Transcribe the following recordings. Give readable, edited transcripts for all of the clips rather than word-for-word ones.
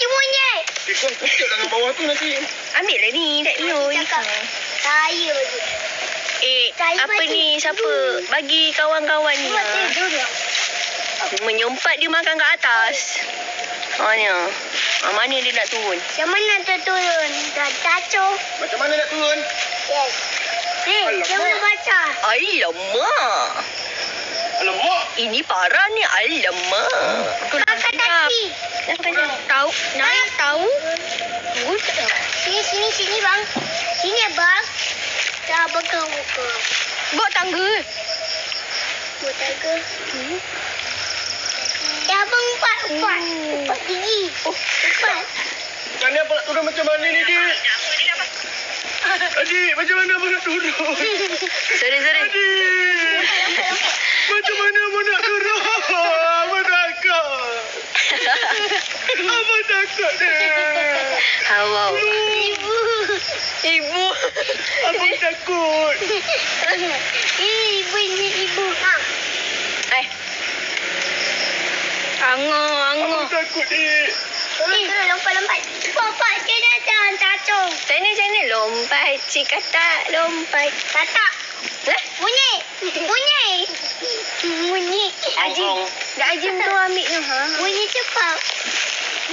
baju monyet. Kau pucat tangan bawah tu nanti. Ambil lah ni, tak Mion. Saya baju. Apa ni? Siapa bagi kawan-kawan ni? Menyompat dia makan kat atas. Mana dia nak turun? Macam mana tu turun? Dah tacoh. Macam mana nak turun? Yes. Jangan baca. Alamak. Alamak. Ini parah ni. Alamak. Kakak taki. Tahu. Naik tahu. Sini bang. Sini bang. Dah buka. Bawa tangga. Buat tangga. Dah bang empat gigi. Empat. Mana apa nak turun macam mana ni, Dik? Adik, macam mana abang nak turun? Sorry. Adik, macam mana abang nak turun? Abang takut. Abang takut dia. Wow. Ibu. Abang takut. Ibu. Angor. Abang takut, Dik. Terus lompat. Lompat ke datang tacoh. Sana lompat. Cik kata lompat. Tatak. Bunyi. Ajim. Dah Ajim tu ambil tu. Bunyi cepat.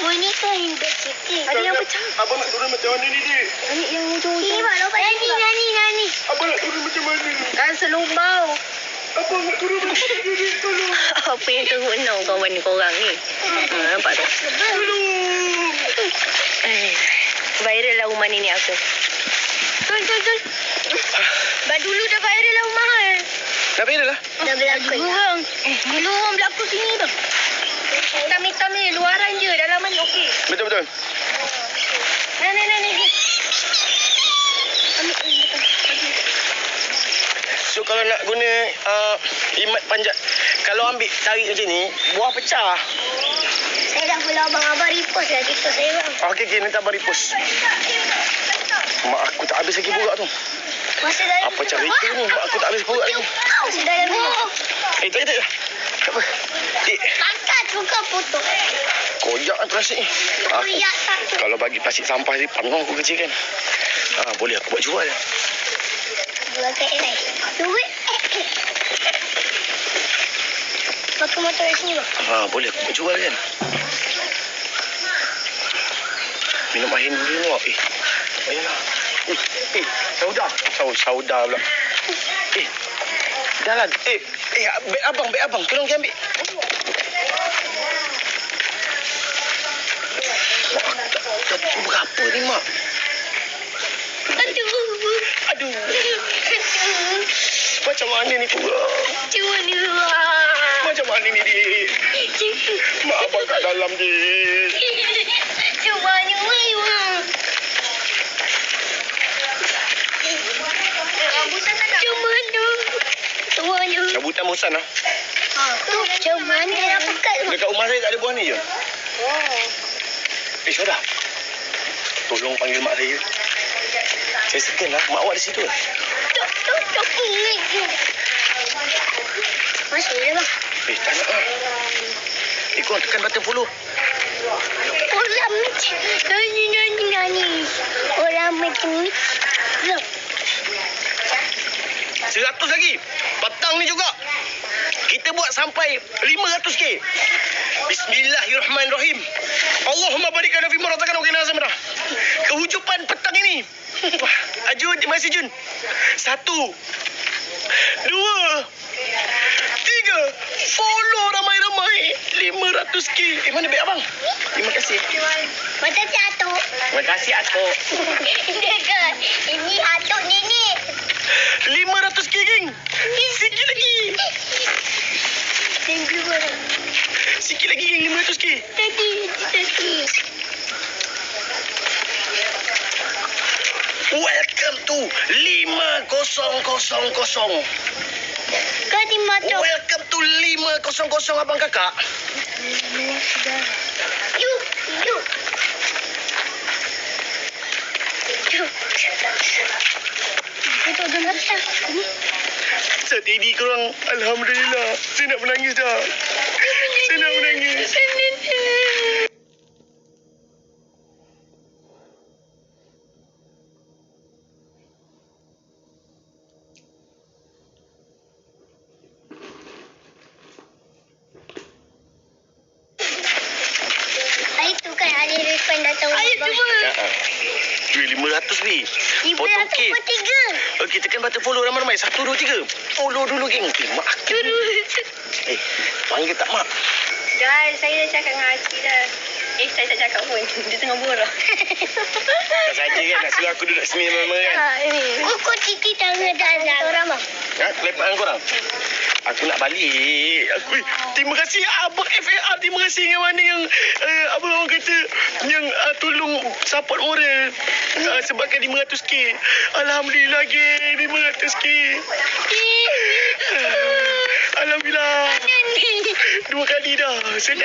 Bunyi ke hingga sikit. Ada yang pecah. Abang nak turun macam mana ni, Dik? Ambil yang ujung-ujung. Sini bang, lompat. Nani. Abang nak turun macam mana? Kan selubau. Abang nak turun macam mana, Dik? Tolong. Apa yang terguna kawan korang ni? Nampak tu? Tolong. Viral lah rumah nenek aku. Tol. Bak dulu dah viral lah rumah. Dah viral lah? Dah berlakon. Dulu orang berlakon sini tu. Hitam-hitam ni, luaran je. Dalaman okey. Betul. Ni. So kalau nak guna imat panjat, kalau ambil tarik macam ni, buah pecah. Saya dah follow abang repost lah TikTok saya bang. Okey, nanti abang repost. Mak aku tak habis lagi burak tu. Masa dalam Apa cerita ni? Mak aku tak habis burak lagi. Masa dalam ni. Tak. Tak apa. Dik, Angkat buka potong. koyak kan plastik ni. Koyak tak tu. Kalau bagi plastik sampah ni, penuh aku kerja kan. Boleh aku buat jual. Jual ke air. Duit. Pakai motor di sini bang. Boleh aku buat jual kan. Minum air dulu tengok. Ayolah. Sauda pula. Dah lah. Beg abang. Tolong dia ambil. Mak, dah berapa ni, Mak? Aduh. Macam mana ni kurang? Macam mana ni, Dik? Mak abang kat dalam, Dik. Cuba ni bang. Cabutan bosan lah. Tu macam mana nak pekat tu? Dekat rumah saya tak ada buah ni je. Syuda. Tolong panggil mak saya. Saya sekian lah. Mak awak di situ. Tok ingat je. Masuk je bang. Tak nak lah. Korang tekan button follow. Orang macam nani. Orang macam ni. 100 lagi. Petang ni juga. Kita buat sampai 500k. Bismillahirrahmanirrahim. Allahumma barik lana fi ma razaqtana wa qina azabannar. Kehujupan petang ini. Wah, Ajun masih Jun. 1 2 3. Follow ramai-ramai. 500k. Mana beg abang? Terima kasih. Macam si Atuk. Terima kasih, Atuk. Dekat. Ini Atuk nenek. 500k, geng. Sikit lagi. Thank you bang. Sikit lagi, geng. 500k. Tadi. Welcome to 5000. Kau di motor. Welcome to 500 abang kakak. Yuk. Itu ada macam. Steady korang. Alhamdulillah. Saya nak menangis dah. Saya nak menangis. Ali Rifan datang. Ayo cuba. Duit 500 ni. Ibu Potong datang kek. pukul 3. Okey, tekan button follow ramai-ramai. 1, 2, 3. Follow dulu, geng. Okey, mak aku. Panggil tak mak? Dah, saya dah cakap dengan Aki dah. Saya tak cakap pun. Dia tengah borak. Tak saja kan, nak suruh aku duduk sini lama-lama kan? Pukul Titi tangan dah. Orang mah. Ha? Lepas korang? Aku nak balik. Terima kasih Abang FAR. Terima kasih dengan mana yang abang orang kata yang tolong support moral sebabkan 500k. Alhamdulillah geng, 500k. Alhamdulillah. 2 kali dah. Saya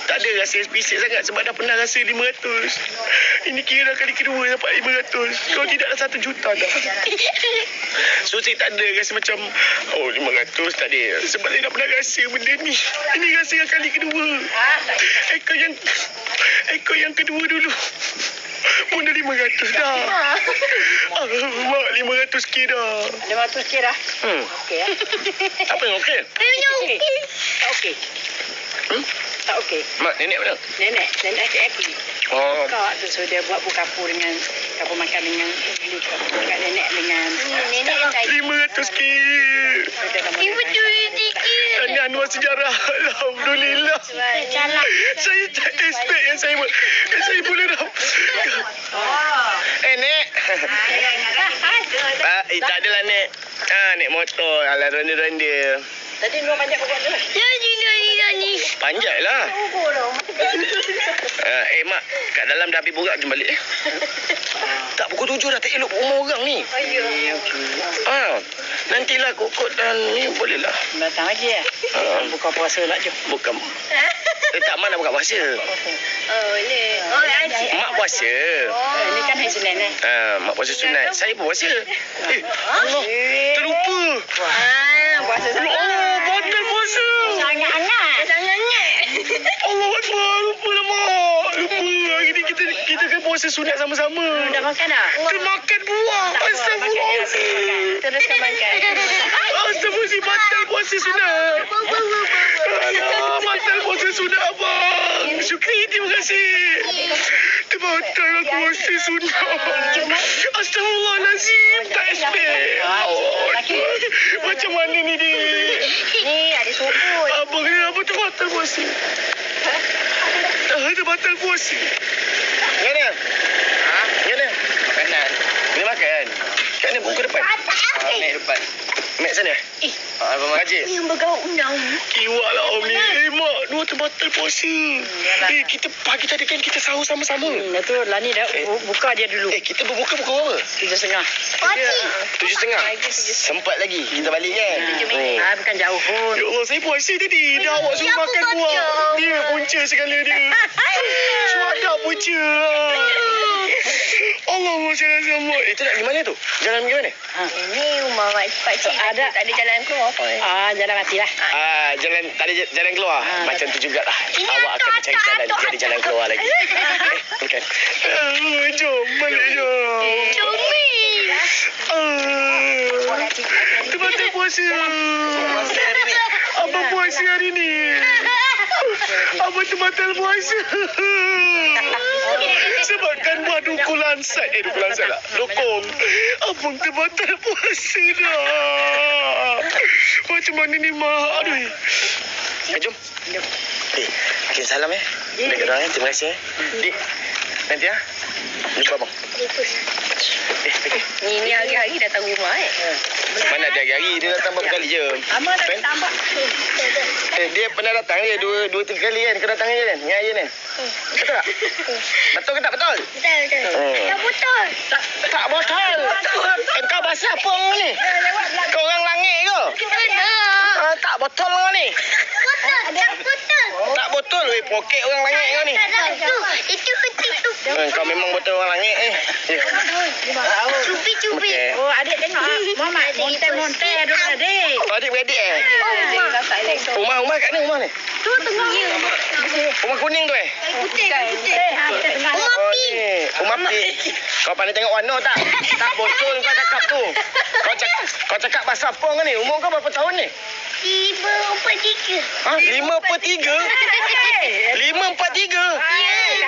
tak ada rasa spesial sangat sebab dah pernah rasa 500. Ini kira dah kali kedua dapat 500. Kalau tidak dah 1 juta dah. So saya tak ada rasa macam 500 tak ada. Sebab saya dah pernah rasa benda ni. Ini rasa yang kali kedua. Ekor yang kedua dulu. Pun dah 500 dah. Mak 500k dah. 500k dah. Okey ya. Apa yang okey? Okey. Tak okey. Tak okey. Mak, nenek mana? Nenek Aki. Oh. Kak tu so dia buat kapur dengan kapur makan dengan kat nenek dengan nenek saya. 500k. Ibu duit sikit. Ini anuan sejarah. Alhamdulillah. Saya tak expect yang saya boleh dapat. Nek. Tak adalah nek. Nek motor. Alah ronda-ronda. Tadi luar panjat pokok tu. Ni. Panjat lah. Mak. Kat dalam dah habis borak. Jom balik. Tak pukul 7 dah. Tak elok rumah orang ni. Nantilah kokot dan ni boleh lah. Datang lagi ya. Buka puasa lah jom. Bukan. Tak, Mak nak buka puasa. Boleh. Mak puasa. Ini kan hari Senin eh. Mak puasa sunat. Saya pun puasa. Allah. Terlupa. Puasa sangat. Oh, botol puasa. Sangat hangat. Allah Akbar. Lupa lah, Mak. Lupa. Hari ni kita kan puasa sunat sama-sama. Dah makan dah? Termakan buah. Astagfirullah. Teruskan makan. Astagfirullah. Batal puasa sunat. Alah, batal puasa sunat, Abang. Syukri, terima kasih. Batal aku puasa sunat. Astagfirullahalazim. Tak expect. Macam mana ni, Dik? Ni ada soput. Abang ni apa tu batal puasa? Ada batal puasa. Mana? Mana? Makanan. Boleh makan? Kat ni buku depan. Mek depan. Mek sana? Abang Majid. Yang bergaul undang. Kiwak lah Om ni. Mak, dua terbatal puasa. Kita pagi tadi kan kita sahur sama-sama. Betul lah ni dah buka dia dulu. Kita berbuka pukul berapa? 7.30. 7.30. Sempat lagi. Kita balik kan? Bukan jauh pun. Ya Allah, saya puasa tadi. Dah awak suruh makan buah. Dia punca segala dia. Suada punca. Allah masyarakat sama. Itu nak di mana tu? Jalan pergi mana? Ini rumah pakcik. Ada. Tak ada jalan keluar. Jalan mati lah. Jalan tak ada jalan keluar. Macam tu jugalah. Awak akan mencari jalan jadi jalan keluar lagi. Bukan. Jom balik jom. Comel. Terbatal puasa. Abang puasa hari ni. Abang terbatal puasa. Sebabkan buah dukulan sat. Dukulan sat lah. Lokong. Abang terbatal puasa dah. Macam mana ni, Mak? Aduh. Jom. Akhir salam ya. Dekat orang terima kasih ya. Dik. Nanti ya. Jumpa abang. Ni hari-hari datang rumah Mana ada hari-hari. Dia datang berapa kali je. Amal dah tambah. Dia pernah datang dia 2-3 kali kan. Kau datang je kan? Dengan ayah kan? Betul tak? Betul ke tak betul? Betul. Tak betul. Tak betul. Engkau bahasa apa orang ni? Kau orang langit ke? Tak betul orang ni. Betul. Tak betul. Tak betul. Poket orang langit kau ni. Itu kecil tu. Kau memang betul orang langit eh. Cubi-cubi. Okey. Adik tengok. Mama monte dulu adik. Adik beradik eh? Rumah kat ni rumah ni? Tu tengah. Rumah kuning tu eh? Putih. Oh ni. Rumah putih. Kau pandai tengok warna tak? Tak betul kau cakap tu. Kau cakap bahasa apa kau ni? Umur kau berapa tahun ni? 5/3. 5/3? 5/3?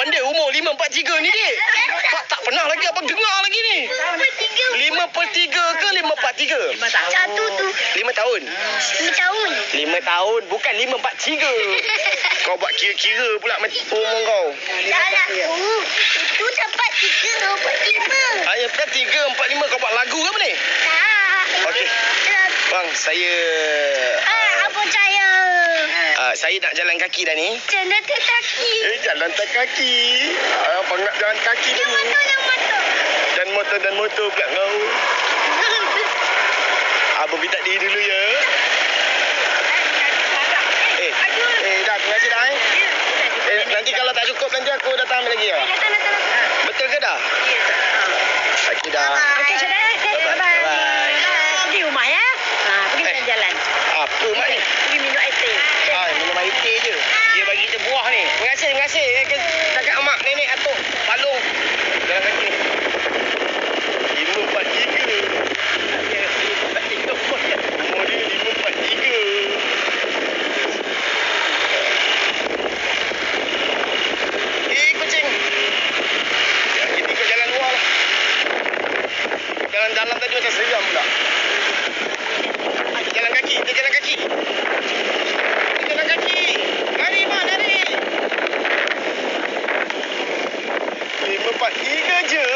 Pandai umur 543 ni, Dik. Tak pernah lagi abang dengar lagi ni. 5/3 ke 5/43? 1 tu 5 tahun. 5 tahun. 5 tahun, bukan 5/43. Kau buat kira-kira pula umur kau. Salah. Itu dapat 3, dapat 5. Hanya bukan 3, 4, 5. Kau buat lagu ke apa ni? Tak. Okey. Bang, saya... Apa saya? saya nak jalan kaki dah ni. Jalan kaki. Jalan tak kaki. Abang nak jalan kaki dah ni. Dan motor pula kau. Abang minta diri dulu ya. Dah, terima kasih dah. Nanti kalau tak cukup nanti aku datang ambil lagi ya. Betul ke dah? Okey dah. Okey, sudah. Bye-bye. Pergi rumah ya. Pergi jalan-jalan. Apa mak ni? Pergi minum air teh. Minum air teh je. Dia bagi kita buah ni. Terima kasih. Cakap mak nenek atuk palung. Jalan kaki ni. 5/43. Umur dia 5/43. Kucing. Ya, kita ikut jalan luar lah. Jalan dalam tadi macam seram pula. Jalan kaki. Lari, Mak, lari. 5/43 je.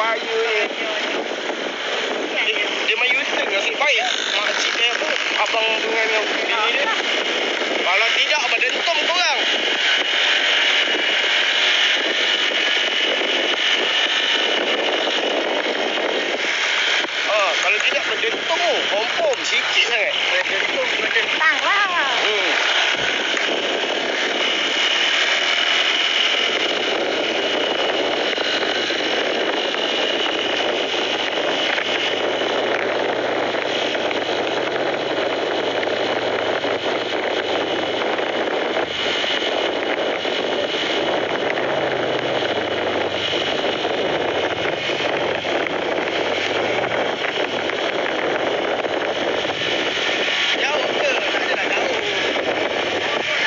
bahaya ni. Dia main U-turn nasib baik. Makcik dia apa? Abang dengan yang bini dia. Kalau tidak, berdentum korang. Kalau tidak berdentum tu. Confirm sikit sangat. Berdentum, berdentang lah. Jauh ke? Tak adalah jauh.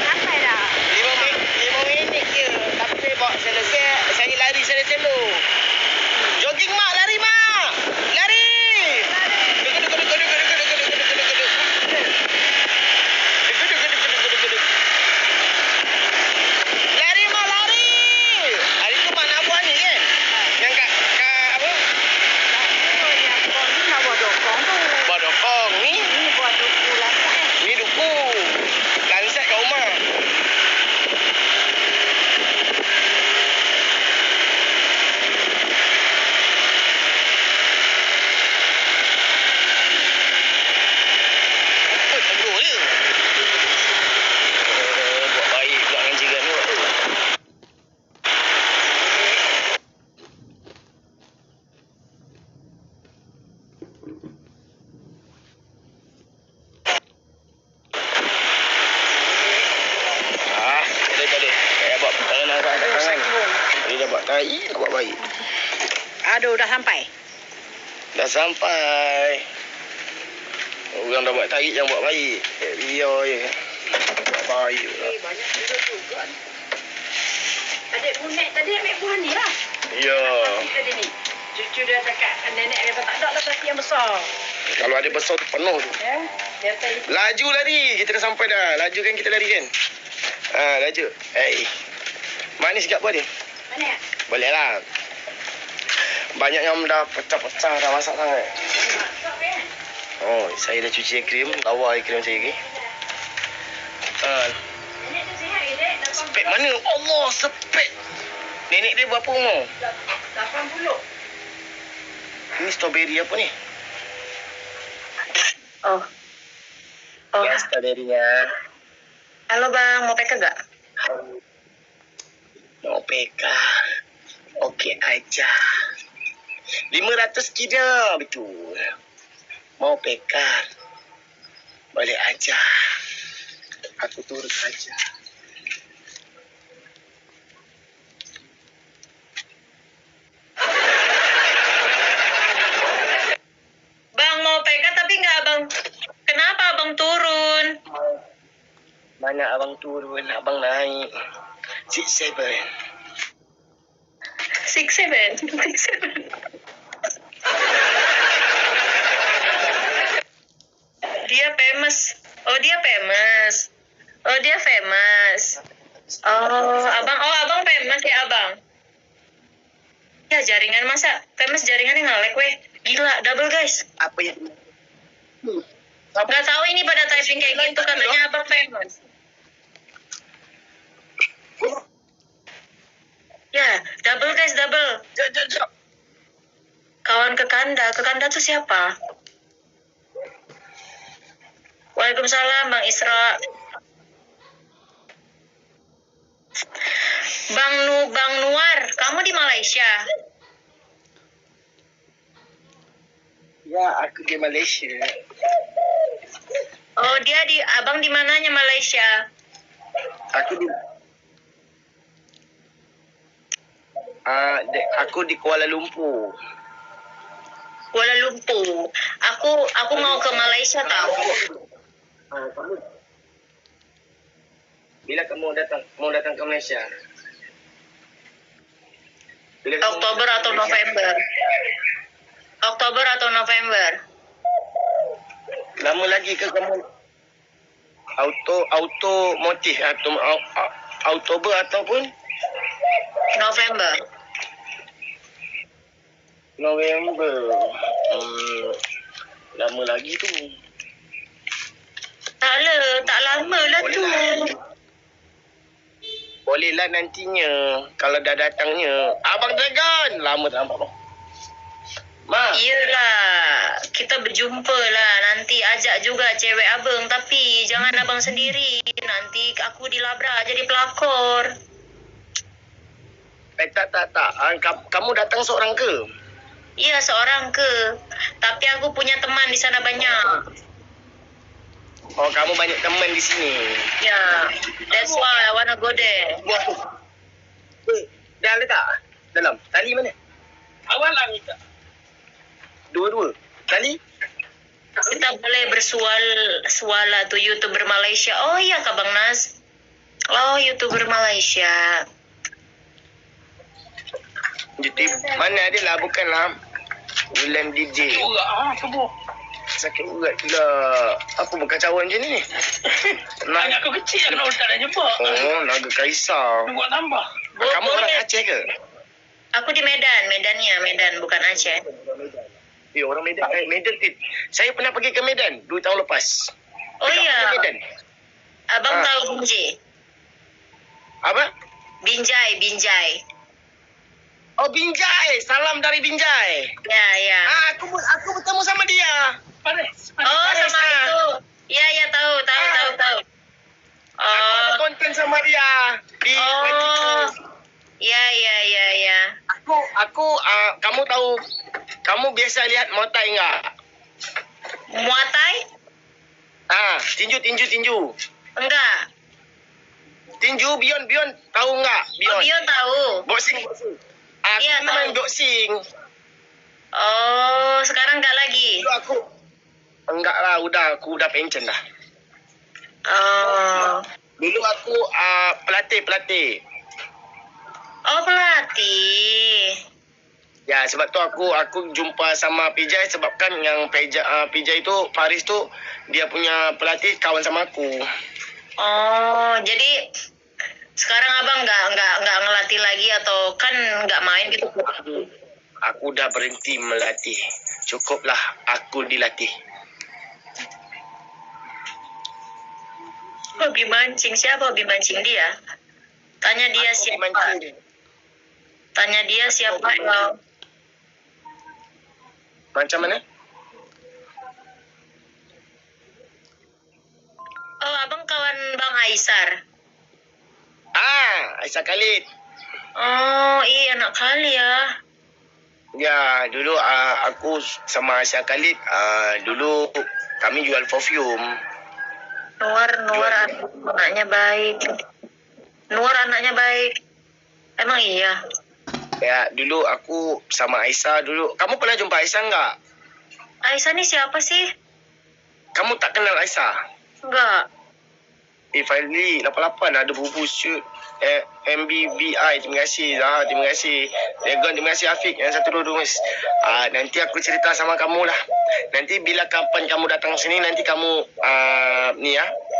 Sampai dah. 5 minit je. Tapi saya bawa selesai. Saya lari selo-selo. Jogging mak, lari mak. Lari. Lari mak, lari. Hari tu mak nak buat ni kan? Yang kat apa? Yang kau ni nak buat dokong tu. Buat dokong ni. Ni buat duku lantai. Ni duku. Lansat kat rumah. Apa tegur dia? Buat baik pula dengan jiran ni. Tak ada. Saya buat pertanyaan kat tangan. Dia dah buat tahi, nak buat baik. Aduh, dah sampai. Dah sampai. Orang dah buat tarik, jangan buat baik. Biar je. Buat baik pula. Banyak juga ni. Adik bunek tadi ambil buah ni lah. Ya. Tadi ni. Cucu dia cakap, nenek kata tak ada lah tapi yang besar. Kalau ada besar tu penuh tu. Ya, dia tadi. Laju lari. Kita dah sampai dah. Laju kan kita lari kan? Laju. Manis sikit buah dia? Mana ya? Boleh lah. Banyak yang dah pecah-pecah dah masak sangat. Masak kan? Oh, saya dah cuci air krim. Lawa air krim saya lagi. Nenek tu sihat ke, Dek? Spek mana? Allah, spek. Nenek dia berapa umur? 80. Ini strawberry apa ni? Oh. Ya, strawberry-nya. Halo bang, mau peka gak? Mau peka. Okey aja. 500 tidak, betul. Mau peka. Boleh aja. Aku turut saja. Bang mau peka tapi nggak abang. Kenapa abang turun? Mana abang turun, abang naik. 6-7. 6-7. Dia famous. Oh dia famous. Oh dia famous. Oh abang famous ya abang. Ya jaringan masa famous jaringannya nge-lag weh. Gila double guys. Apa yang... Nggak tahu ini pada typing kayak gitu katanya abang famous. Ya double guys double. Jap. Kawan Kekanda tuh siapa? Waalaikumsalam Bang Isra. Bang Nuar, kamu di Malaysia? Ya, aku di Malaysia. Oh, abang di mananya Malaysia? Aku di Kuala Lumpur. Kuala Lumpur. Aku mau ke Malaysia tahu. Kamu bila kamu mau datang ke Malaysia? Oktober atau November? Oktober atau November? Lama lagi ke kamu? Automotif atau Oktober ataupun November. November. Lama lagi tu. Tak lama lah tu. Bolehlah nantinya. Kalau dah datangnya. Abang Dragon. Lama tak nampak bang. Ma. Iyalah, kita berjumpa lah. Nanti ajak juga cewek abang. Tapi jangan abang sendiri. Nanti aku dilabrak jadi pelakor. Tak. Kamu datang seorang ke? Iya, seorang ke. Tapi aku punya teman di sana banyak. Oh, kamu banyak teman di sini. Ya, that's why I wanna go there. Buat tu. Dah letak dalam. Tali mana? Awal lah minta. Dua-dua. Tali? Kita boleh bersuala tu YouTuber Malaysia. Oh iya Kak Bang Nas. Oh, YouTuber Malaysia. Jadi mana ada lah, bukanlah Bulan DJ. Sakit urat pula. Apa berkacauan je ni? Anak aku kecil nak ustaz dah jumpa. Oh, Naga Kaisar. Buat tambah. Kamu orang Aceh ke? Aku di Medan, bukan Aceh. Orang Medan. Medan. Saya pernah pergi ke Medan 2 tahun lepas. Oh Dekat iya. mana Medan? Abang tahu Binjai? Apa? Binjai. Oh, Binjai. Salam dari Binjai. Ya. Aku bertemu sama dia. Paris. Oh, sama itu. Ya, tahu. Aku ada konten sama dia di Oh. Ya. Aku kamu tahu, kamu biasa lihat Muay enggak? Muay Thai? Tinju. Enggak. Tinju Bion tahu enggak? Oh, Bio tahu. Boxing. Aku Iya, main tahu. boxing. Oh, sekarang enggak lagi. Dulu aku enggak lah, aku udah pension dah. Oh. Dulu aku pelatih. Oh, pelatih. Ya, sebab tu aku jumpa sama Pijay sebabkan yang Pijay tu Faris tu dia punya pelatih kawan sama aku. Oh, jadi sekarang abang nggak ngelatih lagi atau kan nggak main gitu? Aku dah berhenti melatih. Cukuplah aku dilatih. Hobi mancing, siapa hobi mancing dia? Tanya dia Aku siapa? dimancing. Tanya dia siapa? Macam mana? Oh, abang kawan Bang Aisar. Aisyah Khalid. Oh, iya anak kali ya. Ya, dulu aku sama Aisyah Khalid dulu kami jual perfume. Nuar anaknya baik. Nuar anaknya baik. Emang iya. Ya, dulu aku sama Aisyah dulu. Kamu pernah jumpa Aisyah enggak? Aisyah nih siapa sih? Kamu tak kenal Aisyah? Enggak. Fadli 88 ada bubu shoot. MBBI, terima kasih. Zahar, terima kasih. Dragon, terima kasih. Afiq yang 122 mas. Nanti aku cerita sama kamu lah. Nanti bila kapan kamu datang sini, nanti kamu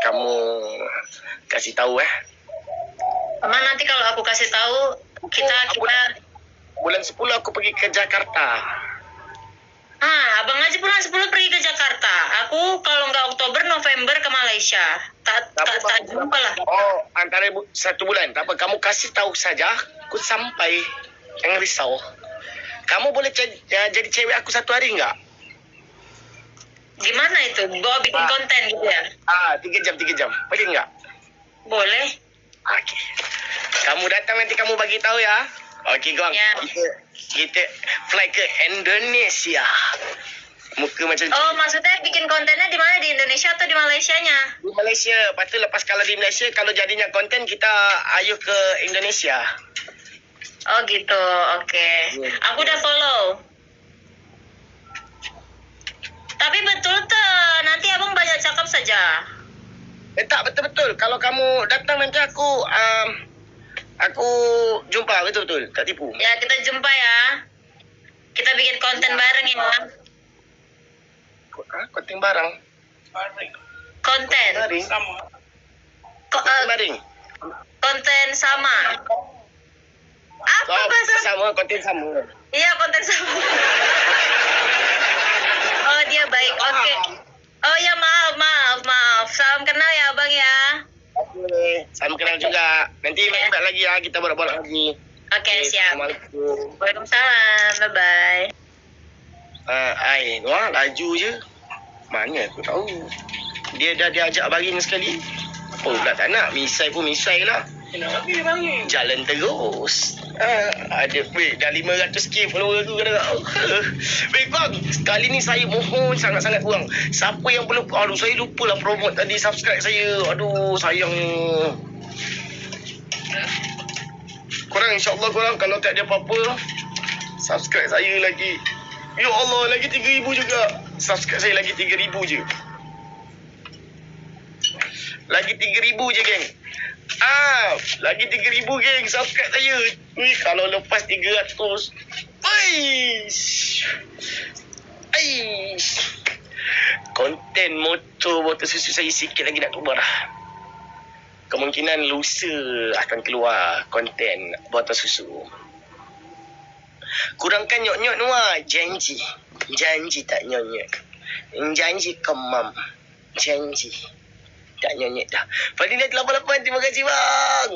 kamu kasih tahu Emang nanti kalau aku kasih tahu kita bulan 10 aku pergi ke Jakarta. Abang aja bulan 10 pergi ke Jakarta. Aku kalau nggak Oktober, November ke Malaysia. Tak jumpa lah. Oh, antara 1 bulan. Tak apa, kamu kasih tahu saja. Aku sampai. Jangan risau. Kamu boleh jadi cewek aku 1 hari enggak? Gimana itu? Bawa bikin konten gitu ya? 3 jam. Boleh enggak? Boleh. Okey. Kamu datang nanti kamu bagi tahu ya. Okey, Gong. Ya. Kita fly ke Indonesia. Muka macam tu. Oh, maksudnya bikin kontennya di mana? Di Indonesia atau di Malaysianya? Di Malaysia. Lepas tu lepas kalau di Malaysia, kalau jadinya konten, kita ayuh ke Indonesia. Oh gitu, oke. Aku udah follow. Tapi betul tuh, nanti abang banyak cakap saja. Tak, betul-betul. Kalau kamu datang nanti aku jumpa betul-betul. Tak tipu. Ya, kita jumpa ya. Kita bikin konten bareng ya. Konten barang. Konten. Baring. Sama. Konten baring. Konten sama. Apa bahasa? Sama, konten sama. Iya, konten sama. Oh, dia baik. Oke. Oh ya, maaf. Salam kenal ya, Abang ya. Oke, salam kenal juga. Nanti main lagi ya, kita borak-borak lagi. Oke, siap. Assalamualaikum. Waalaikumsalam. Bye-bye. Wah, laju je. Mana aku tahu. Dia dah diajak baring sekali. Oh, tak nak. Misai pun misai lah. Kenapa dia panggil? Jalan terus. Ada weh, dah 500k follower tu kena. Weh bang, kali ni saya mohon sangat-sangat kurang. Siapa yang belum, aduh saya lupa lah promote tadi, subscribe saya. Aduh sayang. Korang insyaAllah korang kalau tak ada apa-apa, subscribe saya lagi. Ya Allah, lagi 3,000 juga. Subscribe saya lagi 3,000 je. Lagi 3,000 je geng. Lagi 3,000 geng subscribe saya. Wih, kalau lepas 300. Konten motor botol susu saya sikit lagi nak keluar. Kemungkinan lusa akan keluar konten botol susu. Kurangkan nyok-nyok Noah. Janji tak nyok-nyok. Janji kemam. Janji tak nyonyek dah. Fadila 88, terima kasih bang.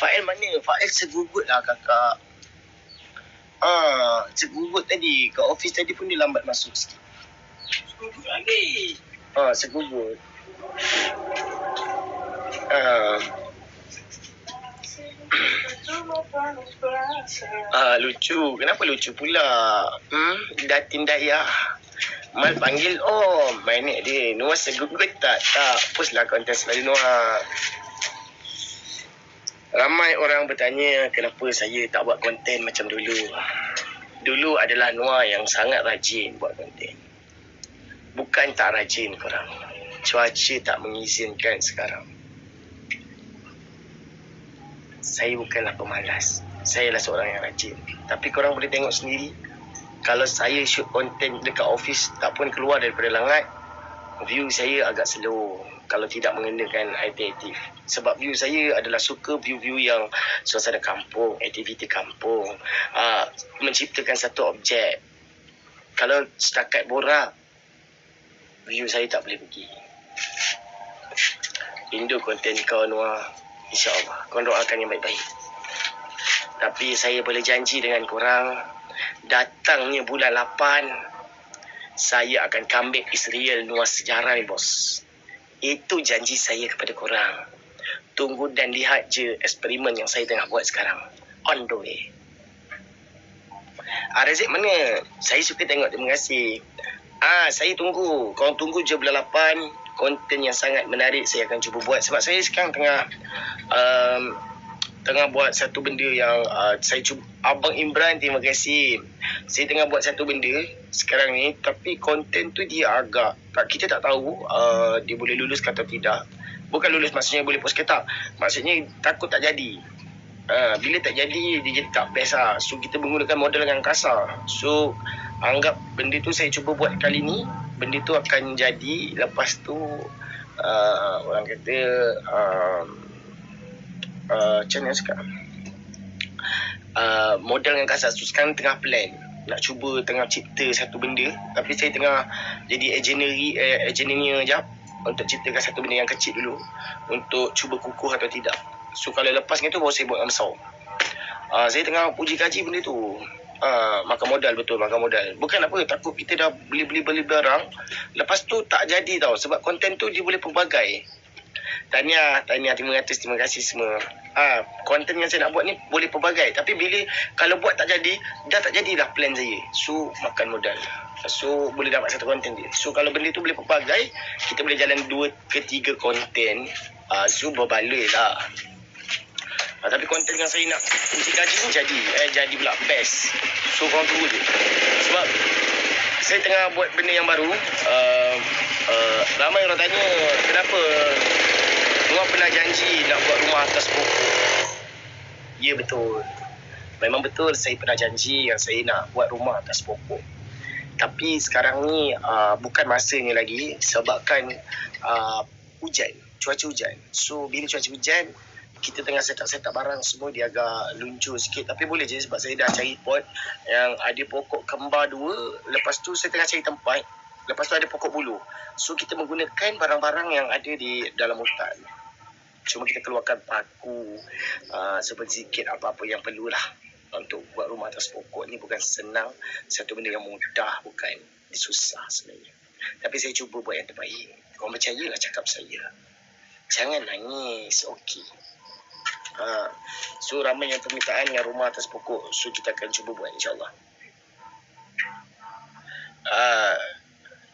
Fail mana? Fail segugut lah kakak. Segugut tadi. Kat office tadi pun dia lambat masuk sikit. Segugut lagi. Segugut. Lucu. Kenapa lucu pula? Datin Dayah. Mal panggil, mainik dia. Noah segugut tak? Tak. Postlah konten selalu Noah. Ramai orang bertanya kenapa saya tak buat konten macam dulu. Dulu adalah Noah yang sangat rajin buat konten. Bukan tak rajin korang. Cuaca tak mengizinkan sekarang. Saya bukanlah pemalas. Saya adalah seorang yang rajin. Tapi korang boleh tengok sendiri. Kalau saya shoot konten dekat office tak pun keluar daripada langat, view saya agak slow kalau tidak mengenakan aktif. Sebab view saya adalah suka view-view yang suasana kampung, aktiviti kampung, menciptakan satu objek. Kalau setakat borak, view saya tak boleh pergi. Rindu konten kau Noah. InsyaAllah. Kau doakan yang baik-baik. Tapi saya boleh janji dengan korang, datangnya bulan 8, saya akan comeback Israel Noah Sejarah ni bos. Itu janji saya kepada korang. Tunggu dan lihat je eksperimen yang saya tengah buat sekarang. On the way. Razik mana? Saya suka tengok, terima kasih. Saya tunggu. Korang tunggu je bulan 8. Konten yang sangat menarik saya akan cuba buat. Sebab saya sekarang tengah buat satu benda yang saya cuba. Abang Imran, terima kasih. Saya tengah buat satu benda sekarang ni, tapi konten tu dia agak kita tak tahu dia boleh lulus atau tidak. Bukan lulus maksudnya boleh post ke tak. Maksudnya takut tak jadi. Bila tak jadi, dia jadi tak best lah. So kita menggunakan modal yang kasar. So anggap benda tu saya cuba buat kali ni, benda tu akan jadi. Lepas tu orang kata macam mana sekarang, modal yang kasar. So sekarang tengah plan nak cuba tengah cipta satu benda, tapi saya tengah jadi engineer jap untuk ciptakan satu benda yang kecil dulu untuk cuba kukuh atau tidak. So kalau lepas ni tu baru saya buat yang besar. Saya tengah uji kaji benda tu. Makan modal, betul, makan modal. Bukan apa, takut kita dah beli barang, lepas tu tak jadi tau. Sebab konten tu dia boleh pelbagai. Tahniah, terima kasih semua. Konten yang saya nak buat ni boleh pelbagai. Tapi bila kalau buat tak jadi, dah tak jadilah plan saya. So makan modal. So boleh dapat satu konten dia. So kalau benda tu boleh pelbagai, kita boleh jalan 2 ke 3 konten. So berbaloi lah. Tapi konten yang saya nak uji kaji ni jadi pula best. So korang tunggu je. Sebab saya tengah buat benda yang baru. Ramai orang tanya kenapa Noah pernah janji nak buat rumah atas pokok. Ya betul. Memang betul saya pernah janji yang saya nak buat rumah atas pokok. Tapi sekarang ni bukan masanya lagi sebabkan hujan, cuaca hujan. So bila cuaca hujan, kita tengah set up barang semua, dia agak luncur sikit. Tapi boleh je sebab saya dah cari pot yang ada pokok kembar 2. Lepas tu saya tengah cari tempat. Lepas tu ada pokok bulu. So kita menggunakan barang-barang yang ada di dalam hutan. Cuma kita keluarkan paku, sedikit apa-apa yang perlulah untuk buat rumah atas pokok ni. Bukan senang, satu benda yang mudah, bukan susah sebenarnya. Tapi saya cuba buat yang terbaik. Korang percayalah cakap saya. Jangan nangis, okey. So ramai yang permintaan yang rumah atas pokok. So kita akan cuba buat, insyaAllah.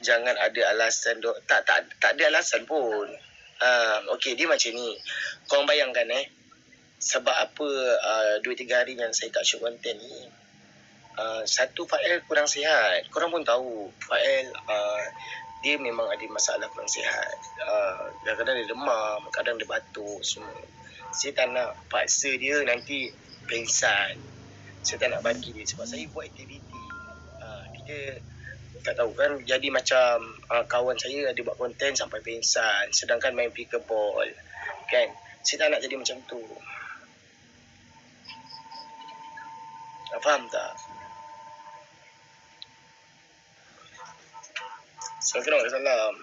Jangan ada alasan dok. Tak ada alasan pun. Okey, dia macam ni. Korang bayangkan sebab apa 2-3 hari yang saya tak shoot konten ni. Satu, Fael kurang sihat. Korang pun tahu Fael dia memang ada masalah kurang sihat. Kadang-kadang dia demam, kadang dia batuk semua. Saya tak nak paksa dia nanti pengsan. Saya tak nak bagi dia sebab saya buat aktiviti. Kita tak tahu kan, jadi macam kawan saya ada buat konten sampai pengsan sedangkan main pickleball kan. Saya tak nak jadi macam tu. Faham tak? Assalamualaikum.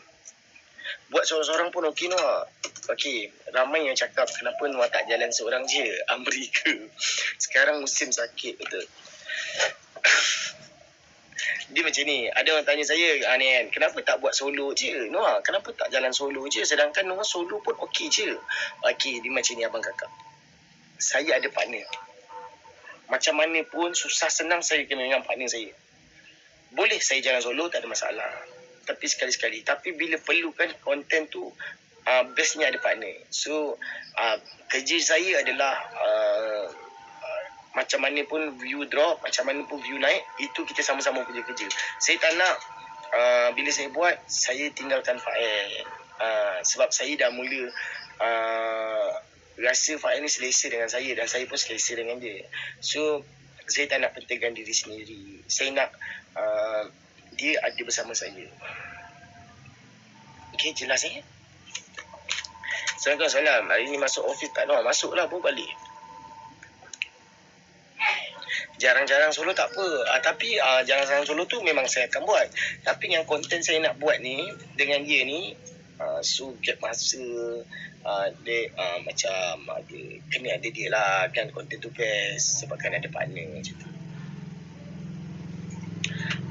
Buat seorang-seorang pun okey Noah. Okey, ramai yang cakap kenapa Noah tak jalan seorang je Amerika. Sekarang musim sakit betul. Dia macam ni, ada orang tanya saya, ni kan, kenapa tak buat solo je Noah? Kenapa tak jalan solo je? Sedangkan Noah solo pun okey je. Okey, dia macam ni abang kakak. Saya ada partner. Macam mana pun susah senang saya kena dengan partner saya. Boleh saya jalan solo, tak ada masalah. Tapi sekali-sekali. Tapi bila perlukan konten tu, bestnya ada partner. So, kerja saya adalah macam mana pun view drop, macam mana pun view naik, itu kita sama-sama kerja-kerja. Saya tak nak bila saya buat, saya tinggalkan Fael. Sebab saya dah mula rasa Fael ni selesa dengan saya dan saya pun selesa dengan dia. So, saya tak nak pentingkan diri sendiri. Saya nak dia ada bersama saya. Okey, jelas Assalamualaikum. Hari ni masuk office tak nak? Masuklah, baru balik. Jarang-jarang solo tak apa. Tapi jarang-jarang solo tu memang saya akan buat. Tapi yang konten saya nak buat ni dengan dia ni, so gap masa dia macam ada, kena ada dia lah kan. Konten tu best sebab kan ada partner macam tu.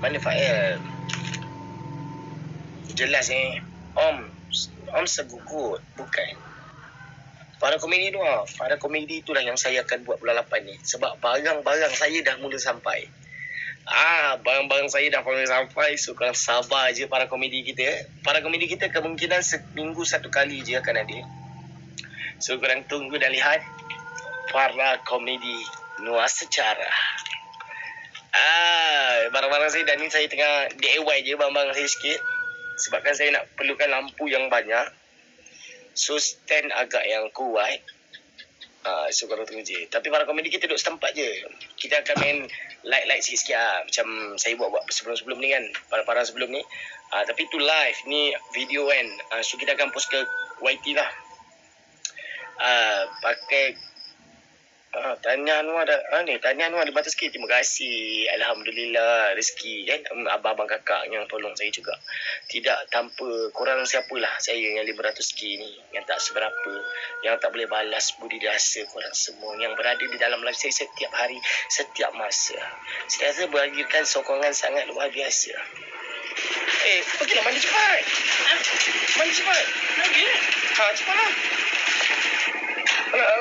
Mana Fael? Jelas Om segugut. Bukan. Para komedi tu para komedi itulah yang saya akan buat bulan 8 ni. Sebab barang-barang saya dah mula sampai. Barang-barang saya dah mula sampai. So korang sabar je para komedi kita. Para komedi kita kemungkinan seminggu 1 kali je akan ada. So korang tunggu dan lihat para komedi Noah Sejarah. Barang-barang saya dan ni saya tengah DIY je barang-barang saya sikit. Sebabkan saya nak perlukan lampu yang banyak. So stand agak yang kuat. So korang tunggu je. Tapi para komedi kita duduk setempat je. Kita akan main light sikit-sikit lah. Macam saya buat sebelum-sebelum ni kan. Para sebelum ni. Tapi tu live. Ni video kan. So kita akan post ke YT lah. Pakai Tahniah Anwar Tahniah Anwar ada batas sikit. Terima kasih. Alhamdulillah rezeki kan. Abang-abang kakak yang tolong saya juga. Tidak tanpa korang siapalah saya yang 500k ni. Yang tak seberapa. Yang tak boleh balas budi jasa korang semua. Yang berada di dalam live saya setiap hari. Setiap masa. Saya rasa berikan sokongan sangat luar biasa. Pergilah mandi cepat. Mandi cepat. Lagi Cepatlah.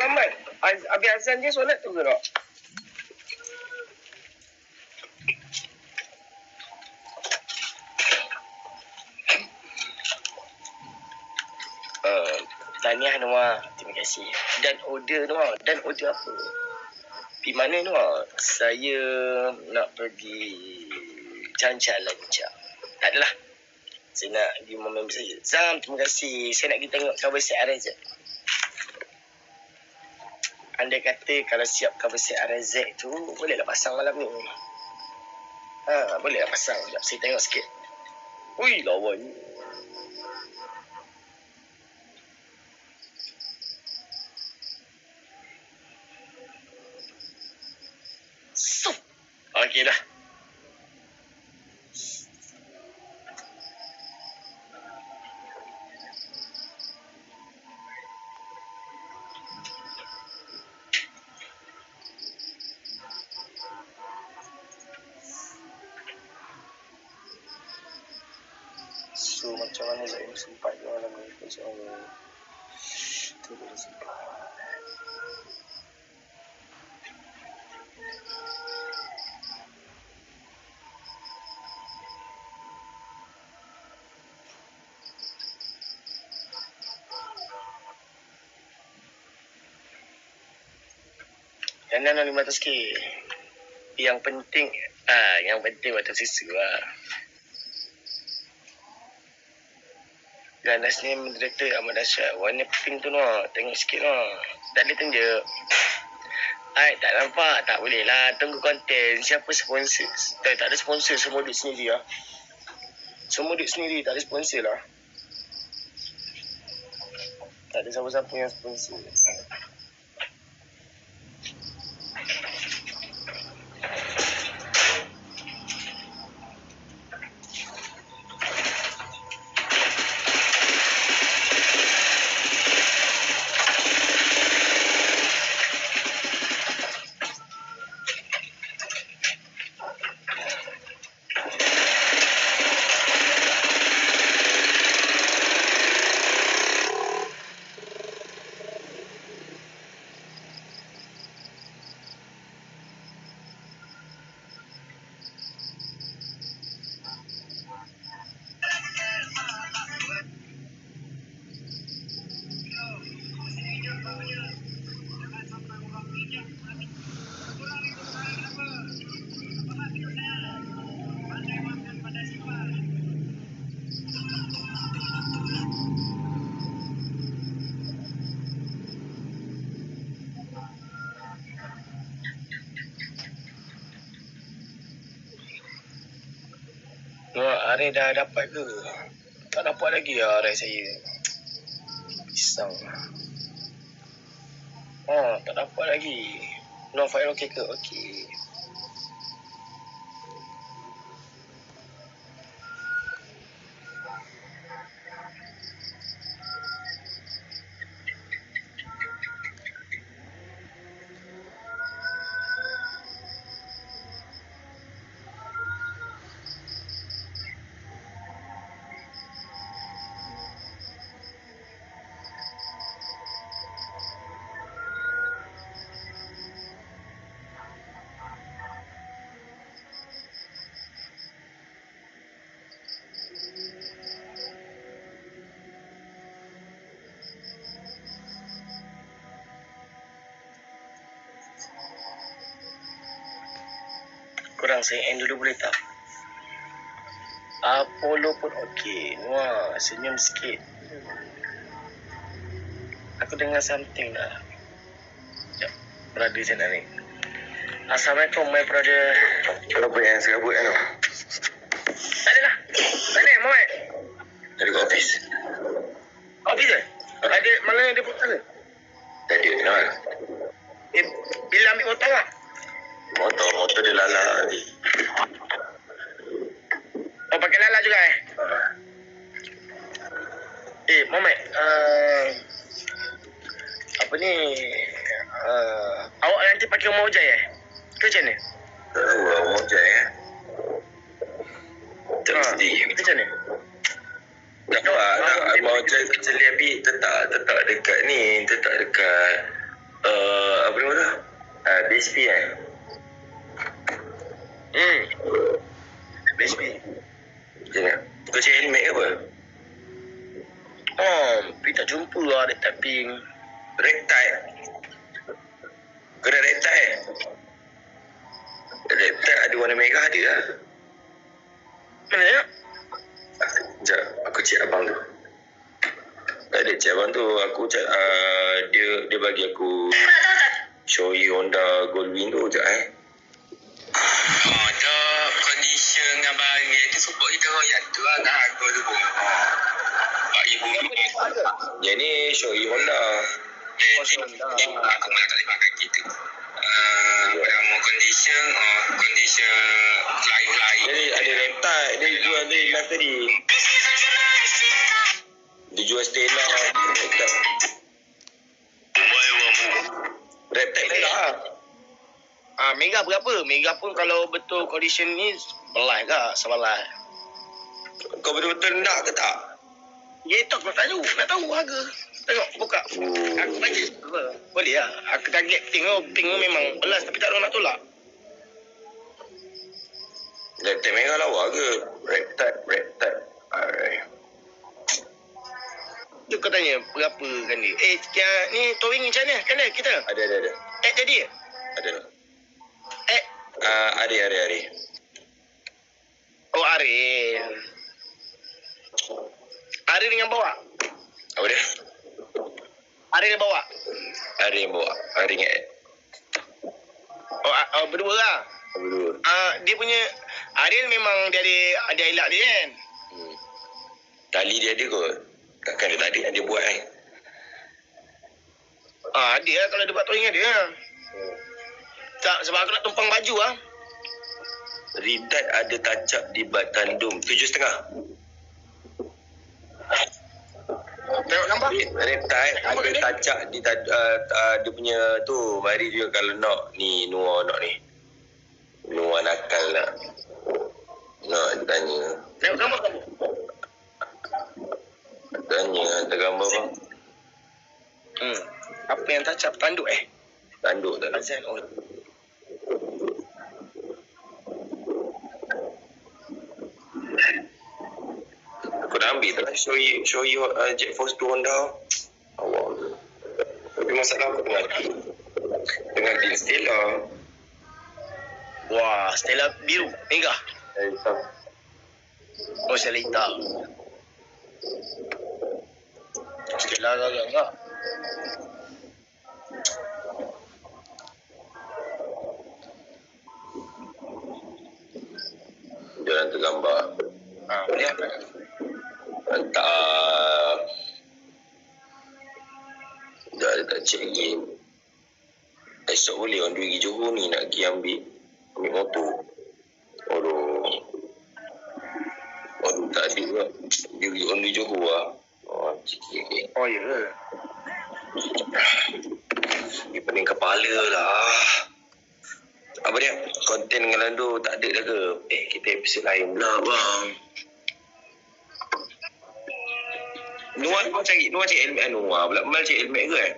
Lambat. Habis azan je solat tu ke tak? Tahniah Noah. Terima kasih. Dan order Noah. Dan order apa? Pergi mana Noah? Saya nak pergi jalan-jalan je. Tak adalah. Saya nak pergi member saya. Zam, terima kasih. Saya nak pergi tengok cover set RZ. Andai kata kalau siap cover set RZ tu, bolehlah pasang malam ni. Bolehlah pasang. Sekejap saya tengok sikit. Ui, lawan ni. okey dah. So macam mana saya sempat dalam ni macam tu boleh sempat. Dan 500k. Yang penting waktu sisa lah. Ganas ni menderita amat dahsyat. Warna pink tu tengok sikit tak ada tunjuk. Tak nampak, tak boleh lah. Tunggu konten. Siapa sponsor? Tak ada sponsor, semua duit sendiri lah. Semua duit sendiri, tak ada sponsor lah. Tak ada siapa-siapa yang sponsor. Arif dah dapat ke? Tak dapat lagi lah Arif saya. Pisang. Tak dapat lagi. No file okey ke? Okey. Korang saya end dulu boleh tak? Apollo pun okey. Wah, senyum sikit. Aku dengar something dah. Sekejap. Brother saya nak ni. Assalamualaikum, my brother. Apa yang serabut kan tu? Tak ada lah. Tak ada, Muhammad. Dari ke office? Office ke? Ada, mana dia pun tak Tadi kenal. Bila ambil motor lah. Motor dia lala tadi. Oh, pakai lala juga Muhammad. Apa ni? Awak nanti pakai rumah Ujai Ke macam mana? Rumah Ujai Tak mesti. Macam mana? Dapat Rumah Ujai kecil tapi tetap dekat ni. Tetap dekat apa nama tu? BSP BSP. Macam mana? Kau cari helmet ke apa? Tapi tak jumpa lah red typing. Red tide. Kau dah red tide Red tide ada warna merah ada lah. Mana ya? Sekejap, aku cek abang tu. Tak ada cek abang tu. Aku cek dia bagi aku Shoei Honda Goldwing tu sekejap Ada condition dengan barang tu support kita royak tu lah dengan harga tu pun. RM4,000 tu. yang ni Shoei Honda. Aku malah tak boleh pakai gitu. Apa nama condition fly. Jadi ada reptile. Dia jual dia live tadi. Dia jual Stella. Reptile Mega. Mega berapa? Mega pun kalau betul condition ni belah ke sebelah. Kau betul-betul nak ke tak? Ya tak nak tahu harga. Tengok buka. Aku baca apa? Boleh lah. Aku target ping memang belas tapi tak ada orang nak tolak. Reptile Mega lawa ke? Reptile. Alright. Tu kau tanya berapa kan dia? Ni towing macam mana? Kan kita? Ada. Jadi? Ada. Ari. Oh Aril. Aril dengan bawa? Apa dia? Aril bawa? Ari yang bawa. Ari ingat. Oh berdua lah. Berdua. Dia punya Aril memang dia ada elak dia kan? Tali dia ada kot. Takkan dia tak ada. Dia buat kan. Ada lah kalau dia buat towing ada lah. Tak, sebab aku nak tumpang baju lah. Ridat ada touch-up di Batandum 7.5. Tengok gambar. Reptile ada touch-up di dia punya tu. Mari juga kalau nak ni Noah nak ni. Noah nakal nak. Nak tanya. Tengok gambar kamu. Tanya hantar gambar bang. Apa yang touch-up? Tanduk Tanduk tak? Azan. Aku dah ambil tak? Show you Jet Force 2 Honda. Awak. Tapi masalah aku tengah deal Stella. Wah, Stella biru. Mega. Hitam. Oh, Stella hitam. Stella agak-agak. Dia hantar gambar. Boleh apa? Hantar. Dah tak check lagi. Esok boleh orang pergi Johor ni nak pergi ambil motor. Aduh tak ada juga. Dia pergi on di Johor lah. Sikit. Oh, ya ke? Dia pening kepala lah. Apa dia? Konten dengan Lando tak ada dah ke? Kita episod lain pula bang. Noah cari helmet Noah pula. Mal cari helmet ke kan?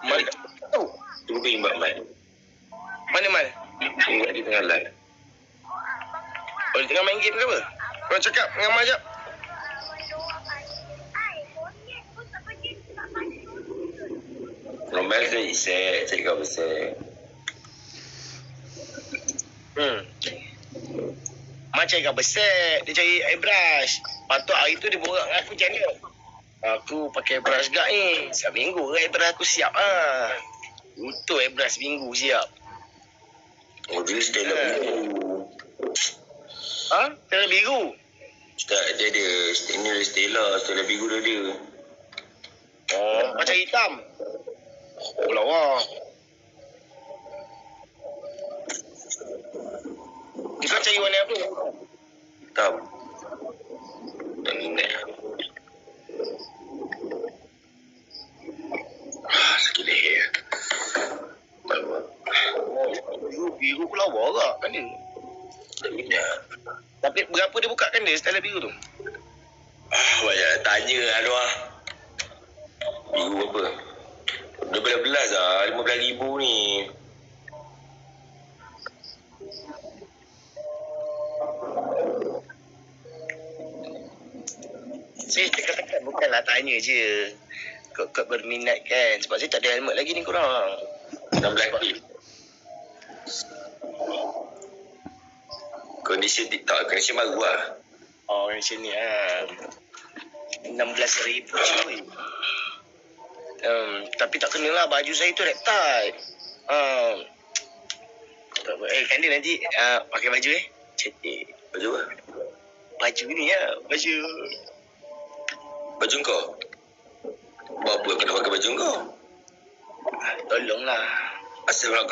Mal tahu. Tunggu imbak Mal. Mana Mal? Ingat dia tengah live. Oh, dia tengah main game ke apa? Kau cakap dengan Mal jap. Mal cari set. Cari cover set. Mak cari gambar set. Dia cari airbrush. Patut hari tu dia borak dengan aku macam ni. Aku pakai airbrush gak ni. Siap minggu ke airbrush aku siap lah. Utuh airbrush minggu siap. Oh dia Stella biru. Stella biru? Tak, dia ada Stella biru dia ada. Oh, macam hitam. Oh lawa. Kau cari warna apa? Hitam. Tak minat. Sakit leher. Biru pun lawa ke kan dia? Tak minat. Tapi berapa dia buka kan dia Stella biru tu? Banyak tanya lah Noah. Biru berapa? 12 lah. 15,000 ni. Saya tekan-tekan bukanlah tanya je. Kau berminat kan? Sebab saya tak ada helmet lagi ni korang. 16 kali. Kondisi TikTok, kondisi baru lah. Oh, macam ni lah. 16,000 cuy. Tapi tak kenalah baju saya tu reptile. Tak apa. Kan dia nanti pakai baju cantik. Baju apa? Baju ni lah. Baju kau? Buat apa kena pakai baju kau? Tolonglah. Asal nak